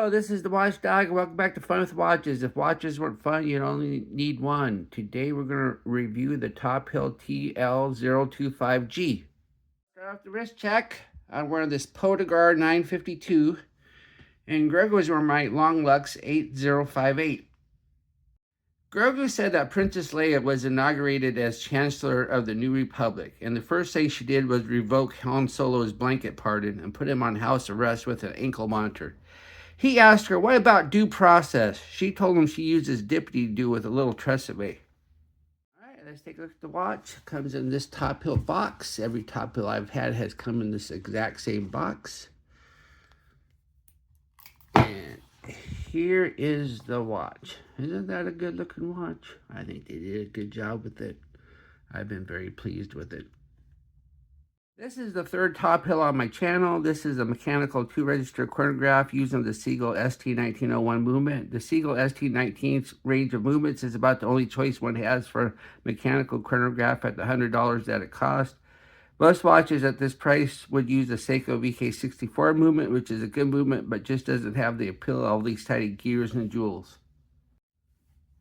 Hello, this is the Watchdog. Welcome back to Fun with Watches. If watches weren't fun, you'd only need one. Today we're going to review the Tophill TL025G. Start off the wrist check. I'm wearing this Podagar 952, and Greg was wearing my Long Lux 8058. Grogu said that Princess Leia was inaugurated as Chancellor of the New Republic, and the first thing she did was revoke Han Solo's blanket pardon and put him on house arrest with an ankle monitor. He asked her, what about due process? She told him she uses dippity to do with a little Tresemme. All right, let's take a look at the watch. It comes in this Tophill box. Every Tophill I've had has come in this exact same box. And here is the watch. Isn't that a good looking watch? I think they did a good job with it. I've been very pleased with it. This is the third Tophill on my channel. This is a mechanical 2-register chronograph using the Seagull ST1901 movement. The Seagull ST19's range of movements is about the only choice one has for mechanical chronograph at the $100 that it costs. Most watches at this price would use the Seiko VK64 movement, which is a good movement, but just doesn't have the appeal of all these tiny gears and jewels.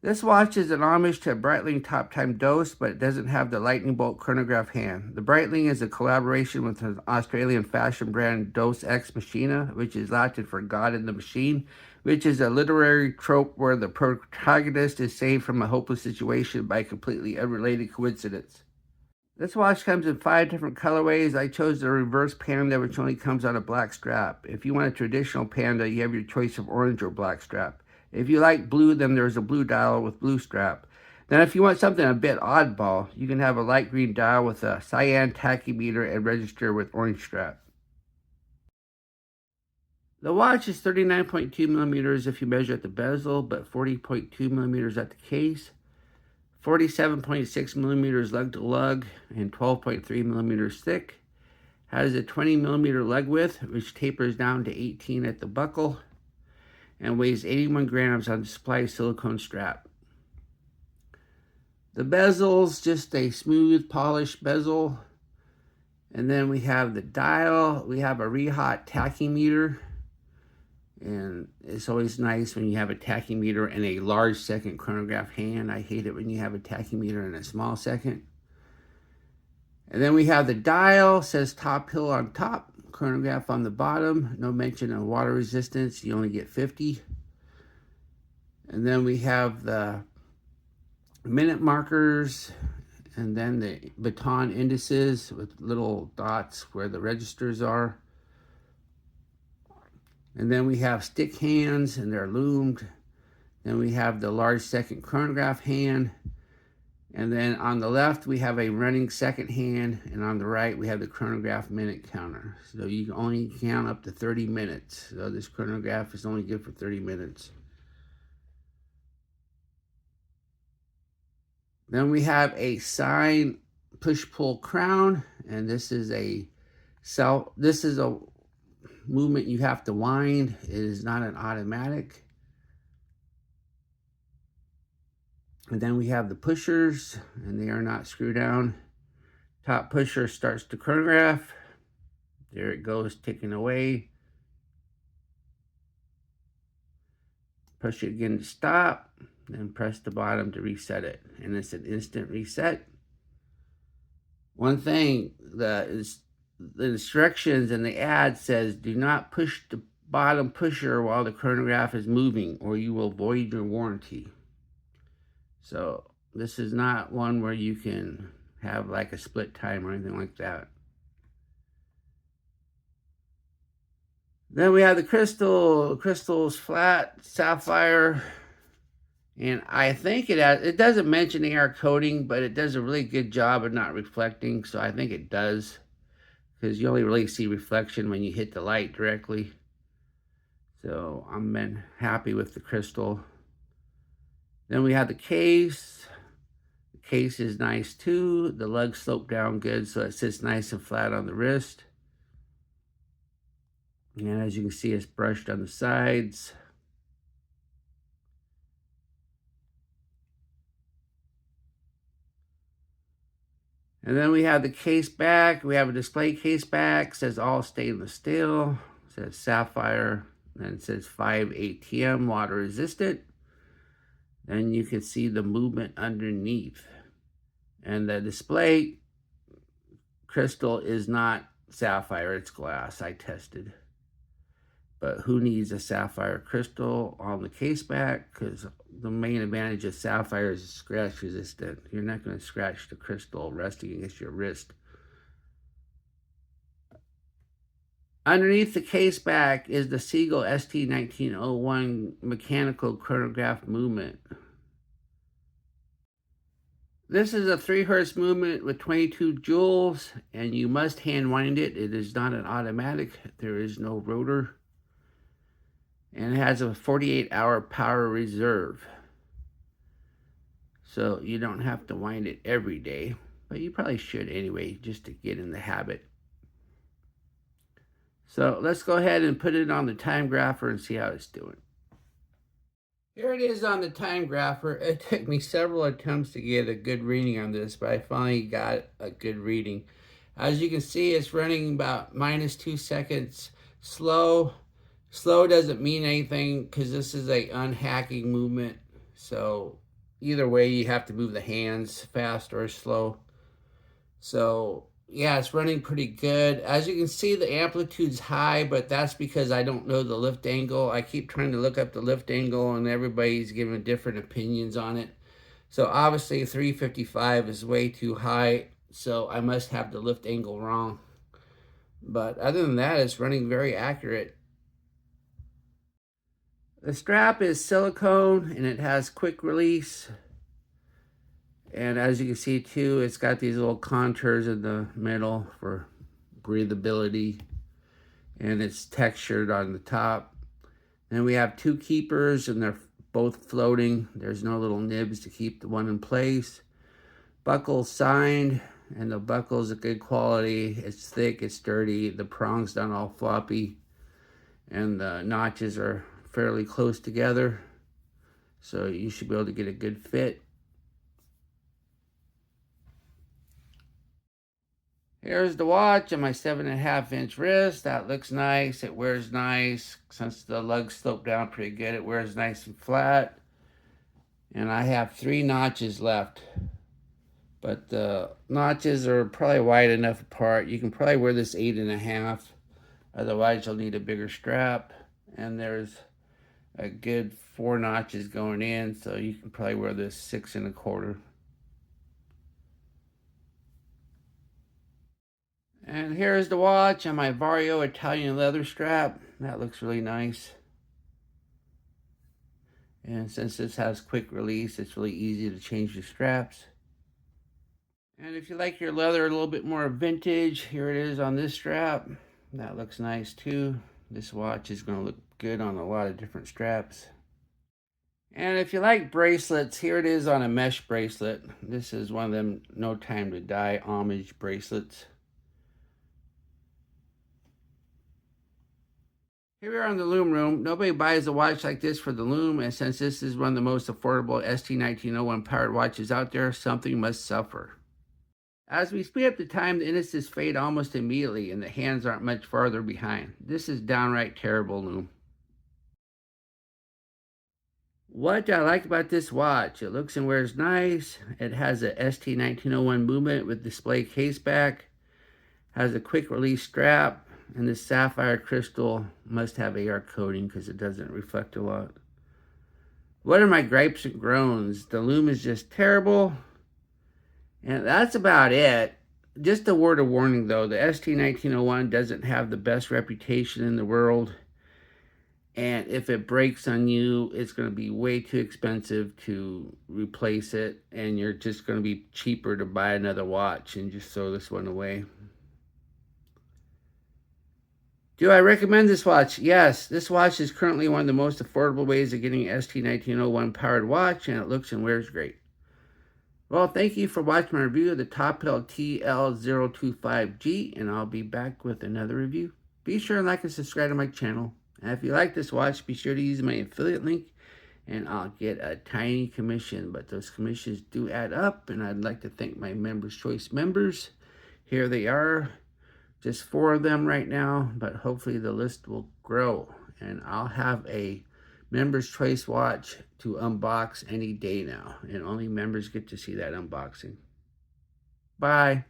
This watch is an homage to a Breitling Top Time Dose, but it doesn't have the lightning bolt chronograph hand. The Breitling is a collaboration with an Australian fashion brand Dose Ex Machina, which is Latin for God in the Machine, which is a literary trope where the protagonist is saved from a hopeless situation by a completely unrelated coincidence. This watch comes in 5 different colorways. I chose the reverse panda, which only comes on a black strap. If you want a traditional panda, you have your choice of orange or black strap. If you like blue, then there's a blue dial with blue strap. Then if you want something a bit oddball, you can have a light green dial with a cyan tachymeter and register with orange strap. The watch is 39.2 millimeters if you measure at the bezel, but 40.2 millimeters at the case, 47.6 millimeters lug to lug, and 12.3 millimeters thick. Has a 20 millimeter lug width, which tapers down to 18 at the buckle, and weighs 81 grams on the supply silicone strap. The bezel's just a smooth, polished bezel. And then we have the dial. We have a Rehot tachymeter. And it's always nice when you have a tachymeter and a large second chronograph hand. I hate it when you have a tachymeter and a small second. And then we have the dial. It says Tophill on top. Chronograph on the bottom, no mention of water resistance, you only get 50. And then we have the minute markers, and then the baton indices with little dots where the registers are. And then we have stick hands, and they're loomed. Then we have the large second chronograph hand. And then on the left, we have a running second hand, and on the right, we have the chronograph minute counter. So you can only count up to 30 minutes. So this chronograph is only good for 30 minutes. Then we have a sign push-pull crown, and this is a movement you have to wind. It is not an automatic. And then we have the pushers, and they are not screw down. Top pusher starts the chronograph. There it goes, ticking away. Push it again to stop, then press the bottom to reset it. And it's an instant reset. One thing, the instructions in the ad says, do not push the bottom pusher while the chronograph is moving, or you will void your warranty. So this is not one where you can have like a split time or anything like that. Then we have the crystal. The crystal's flat, sapphire. And I think it doesn't mention AR coating, but it does a really good job of not reflecting. So I think it does, because you only really see reflection when you hit the light directly. So I'm been happy with the crystal. Then we have the case. The case is nice too. The lug sloped down good, so it sits nice and flat on the wrist. And as you can see, it's brushed on the sides. And then we have the case back. We have a display case back. It says all stainless steel. It says sapphire. then it says 5 ATM, water resistant. Then you can see the movement underneath. And the display crystal is not sapphire, it's glass. I tested. But who needs a sapphire crystal on the case back? Because the main advantage of sapphire is scratch resistant. You're not going to scratch the crystal resting against your wrist. Underneath the case back is the Seagull ST1901 mechanical chronograph movement. This is a 3 Hz movement with 22 joules, and you must hand wind it. It is not an automatic. There is no rotor. And it has a 48-hour power reserve. So you don't have to wind it every day, but you probably should anyway, just to get in the habit. So let's go ahead and put it on the Timegrapher and see how it's doing. Here it is on the Timegrapher. It took me several attempts to get a good reading on this, but I finally got a good reading. As you can see, it's running about -2 seconds slow. Slow doesn't mean anything because this is a unhacking movement. So either way, you have to move the hands fast or slow. So yeah, it's running pretty good. As you can see, the amplitude's high, but that's because I don't know the lift angle. I keep trying to look up the lift angle, and everybody's giving different opinions on it. So obviously 355 is way too high, so I must have the lift angle wrong. But other than that, it's running very accurate. The strap is silicone, and it has quick release. And as you can see too, it's got these little contours in the middle for breathability. And it's textured on the top. Then we have 2 keepers, and they're both floating. There's no little nibs to keep the one in place. Buckle signed, and the buckle is a good quality. It's thick, it's sturdy. The prong's not all floppy. And the notches are fairly close together. So you should be able to get a good fit. Here's the watch on my 7.5-inch wrist. That looks nice. It wears nice. Since the lugs slope down pretty good, it wears nice and flat. And I have 3 notches left. But the notches are probably wide enough apart. You can probably wear this 8.5. Otherwise, you'll need a bigger strap. And there's a good 4 notches going in. So you can probably wear this 6.25. And here's the watch on my Vario Italian leather strap. That looks really nice. And since this has quick release, it's really easy to change the straps. And if you like your leather a little bit more vintage, here it is on this strap. That looks nice too. This watch is going to look good on a lot of different straps. And if you like bracelets, here it is on a mesh bracelet. This is one of them No Time to Die homage bracelets. Here we are in the Lume room. Nobody buys a watch like this for the Lume, and since this is one of the most affordable ST1901 powered watches out there, something must suffer. As we speed up the time, the indices fade almost immediately, and the hands aren't much farther behind. This is downright terrible, Lume. What I like about this watch, it looks and wears nice. It has a ST1901 movement with display case back, has a quick release strap, and this sapphire crystal must have AR coating because it doesn't reflect a lot. What are my gripes and groans? The Lume is just terrible. And that's about it. Just a word of warning though, the ST1901 doesn't have the best reputation in the world. And if it breaks on you, it's going to be way too expensive to replace it. And you're just going to be cheaper to buy another watch and just throw this one away. Do I recommend this watch? Yes, this watch is currently one of the most affordable ways of getting an ST1901 powered watch, and it looks and wears great. Well, thank you for watching my review of the Tophill TL025G, and I'll be back with another review. Be sure and like and subscribe to my channel. And if you like this watch, be sure to use my affiliate link, and I'll get a tiny commission. But those commissions do add up, and I'd like to thank my Members Choice members. Here they are. Just 4 of them right now, but hopefully the list will grow. and I'll have a Members Choice watch to unbox any day now, and only members get to see that unboxing. Bye.